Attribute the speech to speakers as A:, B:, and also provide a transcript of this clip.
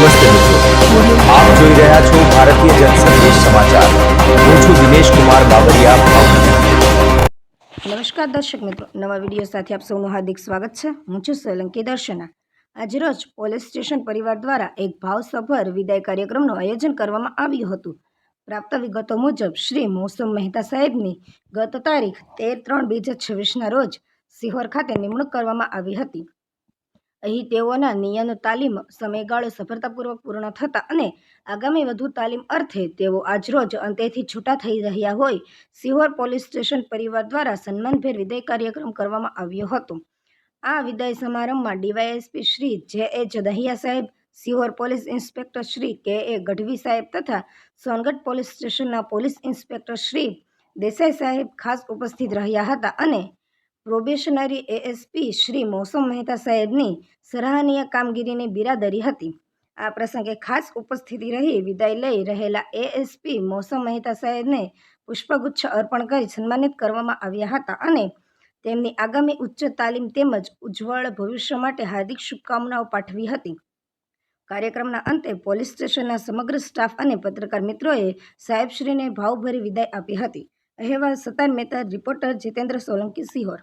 A: નમસ્તે મિત્રો, આપ જોઈ રહ્યા છો ભારતીય જનસંદેશ સમાચાર। હું છું દિનેશ કુમાર બાબરિયા, ભાવનગર।
B: નમસ્કાર દર્શક મિત્રો, નવા વિડીયો સાથે આપ સૌનું હાર્દિક સ્વાગત છે। હું છું સોલંકી દર્શના। આજરોજ પોલીસ સ્ટેશન પરિવાર દ્વારા એક ભાવસભર વિદાય કાર્યક્રમનું આયોજન કરવામાં આવ્યું હતું। પ્રાપ્ત વિગતો મુજબ શ્રી મૌસમ મહેતા સાહેબની ગત તારીખ 13/3/2026ના રોજ સિહોર ખાતે નિમણૂક કરવામાં આવી હતી। અહીં તેઓના નિયન તાલીમ સમયગાળો સફળતાપૂર્વક પૂર્ણ થતા અને આગામી વધુ તાલીમ અર્થે તેઓ આજરોજ અંતેથી છૂટા થઈ રહ્યા હોય સિહોર પોલીસ સ્ટેશન પરિવાર દ્વારા સન્માનભેર વિદાય કાર્યક્રમ કરવામાં આવ્યો હતો। આ વિદાય સમારંભમાં ડીવાયએસપી શ્રી જે.એ. જદહિયા સાહેબ, સિહોર પોલીસ ઇન્સ્પેક્ટર શ્રી કે.એ. ગઢવી સાહેબ તથા સોનગઢ પોલીસ સ્ટેશનના પોલીસ ઇન્સ્પેક્ટર શ્રી દેસાઈ સાહેબ ખાસ ઉપસ્થિત રહ્યા હતા અને પ્રોબેશનરી એએસપી શ્રી મૌસમ મહેતા સાહેબની સરાહનીય કામગીરીની બિરાદરી હતી। આ પ્રસંગે ખાસ ઉપસ્થિતિ રહી વિદાય લઈ રહેલા એએસપી મૌસમ મહેતા સાહેબને પુષ્પગુચ્છ અર્પણ કરી સન્માનિત કરવામાં આવ્યા હતા અને તેમની આગામી ઉચ્ચ તાલીમ તેમજ ઉજ્જવળ ભવિષ્ય માટે હાર્દિક શુભકામનાઓ પાઠવી હતી। કાર્યક્રમના અંતે પોલીસ સ્ટેશનના સમગ્ર સ્ટાફ અને પત્રકાર મિત્રોએ સાહેબશ્રીને ભાવભરી વિદાય આપી હતી। અહેવાલ સતાર મહેતા, રિપોર્ટર જીતેન્દ્ર સોલંકી, સિહોર।